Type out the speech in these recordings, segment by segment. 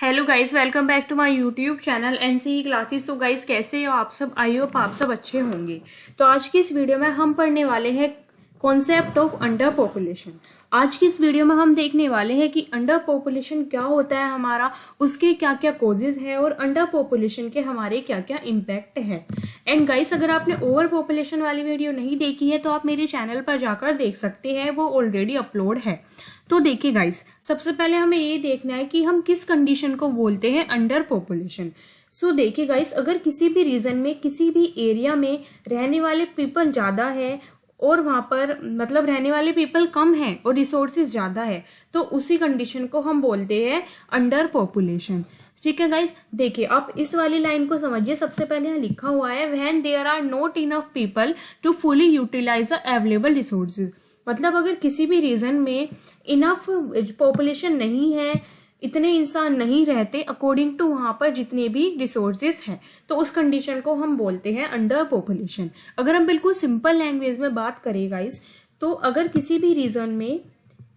Hello guys, welcome back to my YouTube channel NCE classes. So guys, कैसे हो आप सब? आई होप आप सब अच्छे होंगे। तो आज की इस वीडियो में हम पढ़ने वाले हैं कॉन्सेप्ट ऑफ अंडर पॉपुलेशन। आज की इस वीडियो में हम देखने वाले हैं कि अंडर पॉपुलेशन क्या होता है हमारा, उसके क्या क्या कॉजेज है और अंडर पॉपुलेशन के हमारे क्या क्या इम्पैक्ट है। एंड गाइस, अगर आपने ओवर पॉपुलेशन वाली वीडियो नहीं देखी है तो आप मेरे चैनल पर जाकर देख सकते हैं, वो ऑलरेडी अपलोड है। तो देखिए गाइस, सबसे पहले हमें ये देखना है कि हम किस कंडीशन को बोलते हैं अंडर पॉपुलेशन। सो देखिए गाइस, अगर किसी भी रीजन में किसी भी एरिया में रहने वाले पीपल ज़्यादा है और वहाँ पर मतलब रहने वाले पीपल कम है और रिसोर्सेज ज़्यादा है, तो उसी कंडीशन को हम बोलते हैं अंडर पॉपुलेशन। ठीक है गाइस, देखिए आप इस वाली लाइन को समझिए। सबसे पहले यहाँ लिखा हुआ है when there are not enough people to fully utilize the available resources. मतलब अगर किसी भी रीजन में इनफ पॉपुलेशन नहीं है, इतने इंसान नहीं रहते अकॉर्डिंग टू वहाँ पर जितने भी रिसोर्सेज हैं, तो उस कंडीशन को हम बोलते हैं अंडर पॉपुलेशन। अगर हम बिल्कुल सिंपल लैंग्वेज में बात करें गाइस, तो अगर किसी भी रीजन में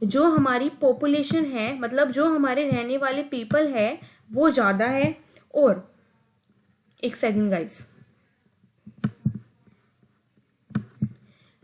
जो हमारी पॉपुलेशन है, मतलब जो हमारे रहने वाले पीपल है वो ज़्यादा है, और एक सेकंड गाइस,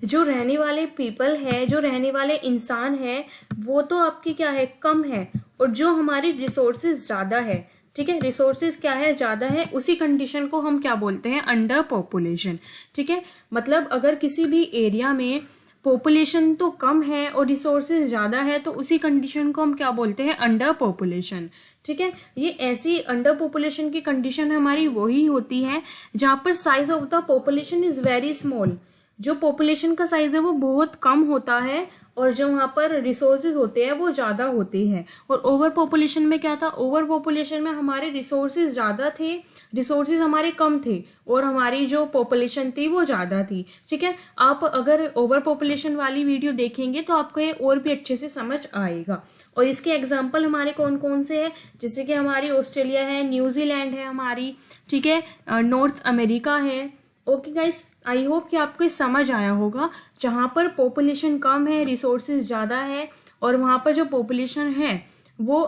जो रहने वाले पीपल है, जो रहने वाले इंसान है, वो तो आपकी क्या है, कम है, और जो हमारी रिसोर्सेज ज़्यादा है, ठीक है, रिसोर्सेज क्या है, ज़्यादा है, उसी कंडीशन को हम क्या बोलते हैं, अंडर पॉपुलेशन। ठीक है, मतलब अगर किसी भी एरिया में पॉपुलेशन तो कम है और रिसोर्सेज ज़्यादा है, तो उसी कंडीशन को हम क्या बोलते हैं, अंडर पॉपुलेशन। ठीक है, ये ऐसी अंडर पॉपुलेशन की कंडीशन हमारी वही होती है जहाँ पर size of the population is very small. जो पॉपुलेशन का साइज है वो बहुत कम होता है और जो वहाँ पर रिसोर्सेज होते हैं वो ज़्यादा होते हैं। और ओवर पॉपुलेशन में क्या था, ओवर पॉपुलेशन में हमारे रिसोर्सेज ज़्यादा थे, रिसोर्सेज हमारे कम थे, और हमारी जो पॉपुलेशन थी वो ज़्यादा थी। ठीक है, आप अगर ओवर पॉपुलेशन वाली वीडियो देखेंगे तो आपको ये और भी अच्छे से समझ आएगा। और इसके एग्जाम्पल हमारे कौन कौन से हैं, जैसे कि हमारी ऑस्ट्रेलिया है, न्यूजीलैंड है हमारी, ठीक है, नॉर्थ अमेरिका है। ओके गाइस, आई होप कि आपको समझ आया होगा। जहाँ पर पॉपुलेशन कम है, रिसोर्सेज ज़्यादा है, और वहाँ पर जो पॉपुलेशन है वो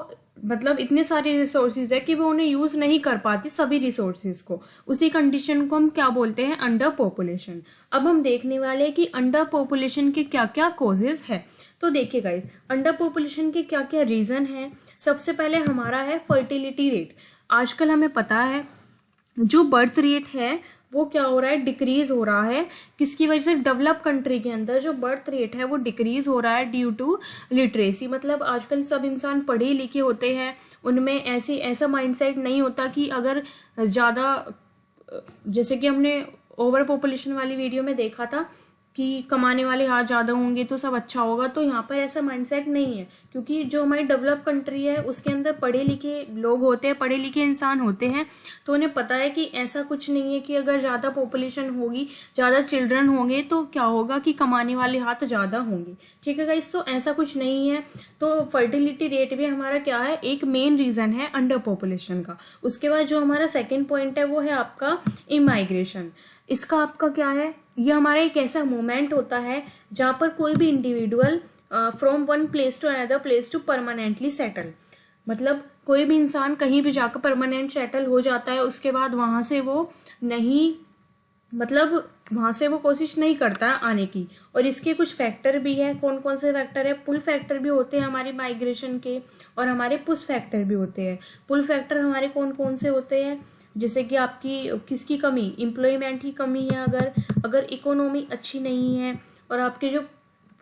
मतलब इतने सारे रिसोर्सेज है कि वो उन्हें यूज़ नहीं कर पाती सभी रिसोर्सेज को, उसी कंडीशन को हम क्या बोलते हैं, अंडर पॉपुलेशन। अब हम देखने वाले हैं कि अंडर पॉपुलेशन के क्या क्या कॉजेज है। तो देखिए गाइस, अंडर पॉपुलेशन के क्या क्या रीज़न है। सबसे पहले हमारा है फर्टिलिटी रेट। आजकल हमें पता है जो बर्थ रेट है वो क्या हो रहा है, डिक्रीज हो रहा है। किसकी वजह से, डेवलप कंट्री के अंदर जो बर्थ रेट है वो डिक्रीज हो रहा है ड्यू टू लिटरेसी। मतलब आजकल सब इंसान पढ़े लिखे होते हैं, उनमें ऐसा माइंडसेट नहीं होता कि अगर ज़्यादा, जैसे कि हमने ओवर पॉपुलेशन वाली वीडियो में देखा था कि कमाने वाले हाथ ज़्यादा होंगे तो सब अच्छा होगा, तो यहाँ पर ऐसा माइंडसेट नहीं है, क्योंकि जो हमारी डेवलप कंट्री है उसके अंदर पढ़े लिखे लोग होते हैं, पढ़े लिखे इंसान होते हैं, तो उन्हें पता है कि ऐसा कुछ नहीं है कि अगर ज़्यादा पॉपुलेशन होगी, ज़्यादा चिल्ड्रन होंगे तो क्या होगा कि कमाने वाले हाथ ज़्यादा होंगे। ठीक है गाइस, तो ऐसा कुछ नहीं है। तो फर्टिलिटी रेट भी हमारा क्या है, एक मेन रीज़न है अंडर पॉपुलेशन का। उसके बाद जो हमारा सेकेंड पॉइंट है वो है आपका इमाइग्रेशन। इसका आपका क्या है, ये हमारा एक ऐसा मोमेंट होता है जहाँ पर कोई भी individual from one place to another place to permanently settle, मतलब कोई भी इंसान कहीं भी जाकर परमानेंट सेटल हो जाता है, उसके बाद वहाँ से वो नहीं, मतलब वहाँ से वो कोशिश नहीं करता आने की। और इसके कुछ फैक्टर भी है। कौन कौन से फैक्टर है, पुल फैक्टर भी होते हैं हमारे माइग्रेशन के, और हमारे पुश फैक्टर भी होते हैं। पुल फैक्टर हमारे कौन कौन से होते हैं, जैसे कि आपकी किसकी कमी, एम्प्लॉयमेंट की कमी है, अगर इकोनॉमी अच्छी नहीं है, और आपके जो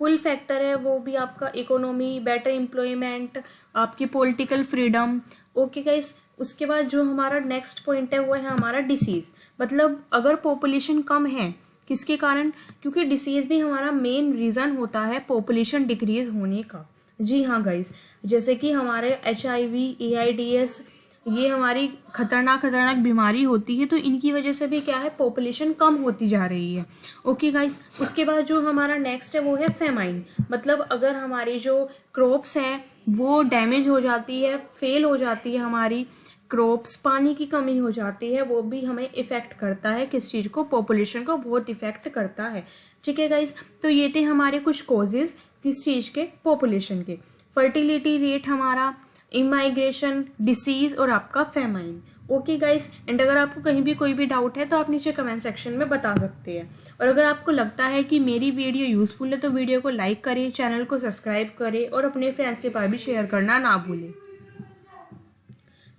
पुल फैक्टर है वो भी आपका इकोनॉमी, बेटर एम्प्लॉयमेंट, आपकी पॉलिटिकल फ्रीडम। ओके गाइस, उसके बाद जो हमारा नेक्स्ट पॉइंट है वो है हमारा डिसीज़। मतलब अगर पॉपुलेशन कम है, किसके कारण, क्योंकि डिसीज़ भी हमारा मेन रीज़न होता है पॉपुलेशन डिक्रीज होने का। जी हाँ गाइस, जैसे कि हमारे HIV, AIDS, ये हमारी खतरनाक बीमारी होती है, तो इनकी वजह से भी क्या है, पॉपुलेशन कम होती जा रही है। ओके गाइस, उसके बाद जो हमारा नेक्स्ट है वो है फेमाइन। मतलब अगर हमारी जो क्रॉप्स हैं वो डैमेज हो जाती है, फेल हो जाती है हमारी क्रॉप्स, पानी की कमी हो जाती है, वो भी हमें इफ़ेक्ट करता है। किस चीज़ को, पॉपुलेशन को बहुत इफ़ेक्ट करता है। ठीक है गाइस, तो ये थे हमारे कुछ कॉजेज़ किस चीज़ के, पॉपुलेशन के। फर्टिलिटी रेट हमारा, इमाइग्रेशन, डिसीज और आपका फेमाइन। ओके गाइस, एंड अगर आपको कहीं भी कोई भी डाउट है तो आप नीचे कमेंट सेक्शन में बता सकते हैं। और अगर आपको लगता है कि मेरी वीडियो यूजफुल है तो वीडियो को लाइक करें, चैनल को सब्सक्राइब करें और अपने फ्रेंड्स के पास भी शेयर करना ना भूलें।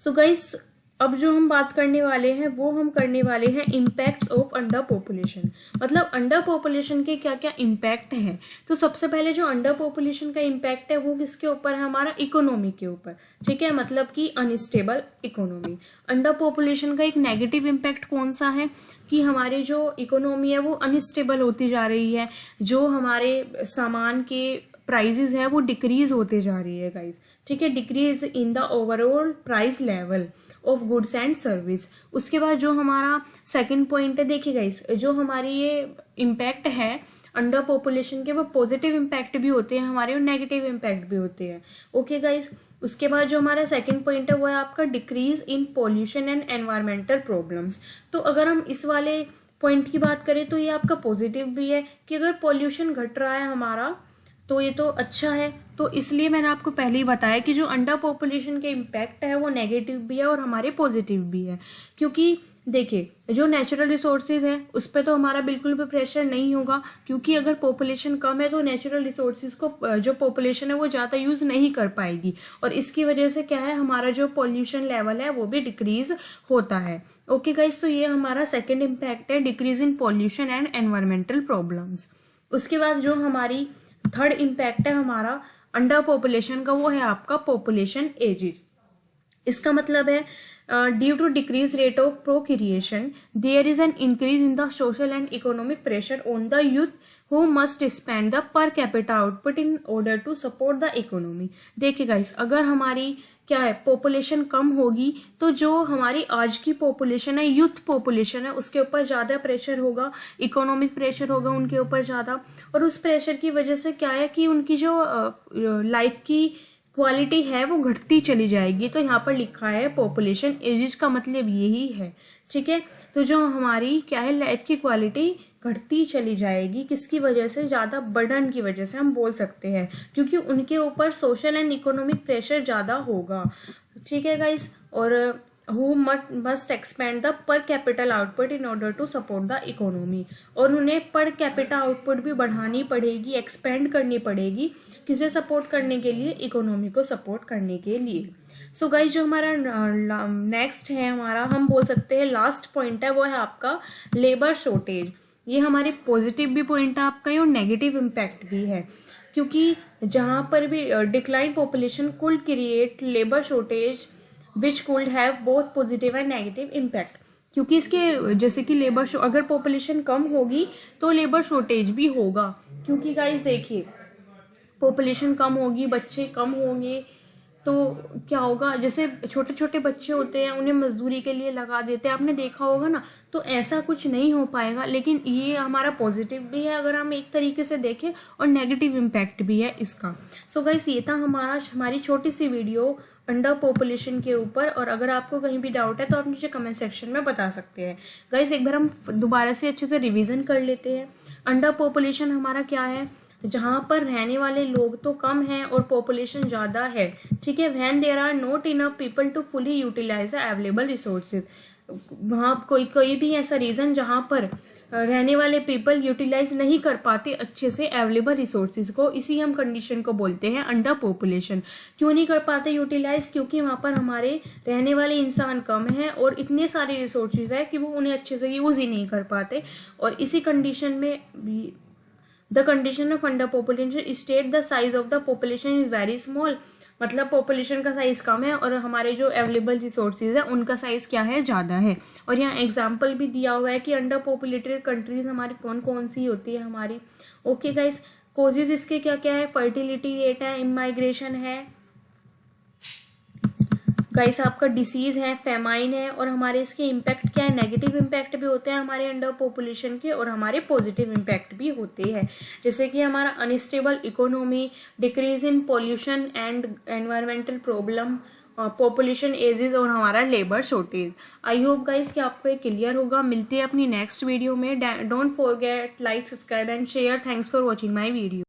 सो गाइस, अब जो हम बात करने वाले हैं वो हम करने वाले हैं इम्पैक्ट्स ऑफ अंडर पॉपुलेशन। मतलब अंडर पॉपुलेशन के क्या क्या इम्पैक्ट हैं। तो सबसे पहले जो अंडर पॉपुलेशन का इम्पैक्ट है वो किसके ऊपर है, हमारा इकोनॉमी के ऊपर। ठीक है, मतलब कि अनस्टेबल इकोनॉमी। अंडर पॉपुलेशन का एक नेगेटिव इम्पैक्ट कौन सा है कि हमारी जो इकोनॉमी है वो अनस्टेबल होती जा रही है, जो हमारे सामान के प्राइजेस है वो डिक्रीज होते जा रही है गाइस। ठीक है, decrease in the overall price level of goods and service. उसके बाद जो हमारा सेकंड पॉइंट है, देखिए गाइस, जो हमारी ये इम्पैक्ट है अंडर पॉपुलेशन के वो पॉजिटिव इम्पैक्ट भी होते हैं हमारे और नेगेटिव इम्पैक्ट भी होते हैं। ओके गाइस, उसके बाद जो हमारा सेकंड पॉइंट है वो है आपका decrease in pollution and environmental problems. तो अगर हम इस वाले पॉइंट की बात करें तो ये आपका पॉजिटिव भी है कि अगर पॉल्यूशन घट रहा है हमारा तो ये तो अच्छा है। तो इसलिए मैंने आपको पहले ही बताया कि जो अंडर पॉपुलेशन के इम्पैक्ट है वो नेगेटिव भी है और हमारे पॉजिटिव भी है। क्योंकि देखिए, जो नेचुरल रिसोर्सेज है उस पर तो हमारा बिल्कुल भी प्रेशर नहीं होगा, क्योंकि अगर पॉपुलेशन कम है तो नेचुरल रिसोर्सेज को जो पॉपुलेशन है वो ज़्यादा यूज़ नहीं कर पाएगी और इसकी वजह से क्या है, हमारा जो पॉल्यूशन लेवल है वो भी डिक्रीज होता है। ओके गाइस, तो ये हमारा सेकेंड इम्पैक्ट है, decrease in pollution and environmental problems. उसके बाद जो हमारी थर्ड इम्पैक्ट है हमारा अंडर पॉपुलेशन का वो है आपका पॉपुलेशन एजेज। इसका मतलब है due to decrease rate of procreation there is an increase in the social and economic pressure on the youth who must spend the per capita output in order to support the economy। देखिए guys, अगर हमारी क्या है population कम होगी तो जो हमारी आज की पॉपुलेशन है, यूथ पॉपुलेशन है, उसके ऊपर ज़्यादा प्रेशर होगा, इकोनॉमिक प्रेशर होगा उनके ऊपर ज़्यादा। और उस प्रेशर की वजह से क्या है कि उनकी जो लाइफ की क्वालिटी है वो घटती चली जाएगी। तो यहाँ पर लिखा है पॉपुलेशन एजेस का मतलब यही है। ठीक है, तो जो हमारी क्या है लाइफ की क्वालिटी घटती चली जाएगी, किसकी वजह से, ज़्यादा बर्डन की वजह से हम बोल सकते हैं, क्योंकि उनके ऊपर सोशल एंड इकोनॉमिक प्रेशर ज़्यादा होगा। ठीक है गाइस, और who must expand the per capital output in order to support the economy। और उन्हें पर कैपिटा आउटपुट भी बढ़ानी पड़ेगी, एक्सपेंड करनी पड़ेगी, किसे सपोर्ट करने के लिए, इकोनॉमी को सपोर्ट करने के लिए। सो गाइस, जो हमारा नेक्स्ट है, हमारा हम बोल सकते हैं लास्ट पॉइंट है वो है आपका लेबर शॉर्टेज। ये हमारी पॉजिटिव भी पॉइंट है आपका और नेगेटिव इम्पैक्ट भी है, क्योंकि जहाँ पर भी decline population could create labour shortage which could have both positive and negative impact. क्योंकि इसके जैसे कि अगर पॉपुलेशन कम होगी तो लेबर शॉर्टेज भी होगा, क्योंकि गाइस देखिए पॉपुलेशन कम होगी, बच्चे कम होंगे तो क्या होगा, जैसे छोटे छोटे बच्चे होते हैं उन्हें मजदूरी के लिए लगा देते हैं, आपने देखा होगा ना, तो ऐसा कुछ नहीं हो पाएगा। लेकिन ये हमारा पॉजिटिव भी है अगर हम एक तरीके से देखें और नेगेटिव इम्पैक्ट भी है इसका। सो गाइस, ये था हमारी छोटी सी वीडियो अंडर पॉपुलेशन के ऊपर। और अगर आपको कहीं भी डाउट है तो आप मुझे कमेंट सेक्शन में बता सकते हैं। गाइस, एक बार हम दोबारा से अच्छे से रिवीजन कर लेते हैं। अंडर पॉपुलेशन हमारा क्या है, जहाँ पर रहने वाले लोग तो कम हैं और पॉपुलेशन ज़्यादा है। ठीक है, when there are not enough people to fully utilize the available resources. वहाँ कोई भी ऐसा रीज़न जहाँ पर रहने वाले पीपल यूटिलाइज नहीं कर पाते अच्छे से अवेलेबल रिसोर्सेज को, इसी हम कंडीशन को बोलते हैं अंडर पॉपुलेशन। क्यों नहीं कर पाते यूटिलाइज, क्योंकि वहाँ पर हमारे रहने वाले इंसान कम हैं और इतने सारे रिसोर्सेज है कि वो उन्हें अच्छे से यूज़ ही नहीं कर पाते। और इसी कंडीशन में the condition of under population state the size of the population is very small. मतलब पॉपुलेशन का साइज कम है और हमारे जो अवेलेबल रिसोर्सेज है उनका साइज क्या है, ज़्यादा है। और यहाँ एग्जाम्पल भी दिया हुआ है कि अंडर पॉपुलेटेड कंट्रीज हमारी कौन कौन सी होती है हमारी। ओके गाइस, कोजेज इसके क्या क्या है, फर्टिलिटी रेट है, इमाइग्रेशन है गाइस, आपका डिसीज है, फेमाइन है, और हमारे इसके इम्पैक्ट क्या है, नेगेटिव इम्पैक्ट भी होते हैं हमारे अंडर पॉपुलेशन के और हमारे पॉजिटिव इम्पैक्ट भी होते हैं, जैसे कि हमारा unstable economy, decrease in pollution and environmental problem, population ages और हमारा labour shortage. I hope guys कि आपको ये क्लियर होगा। मिलते हैं अपनी नेक्स्ट वीडियो में। Don't forget like, subscribe and share. Thanks for watching my video.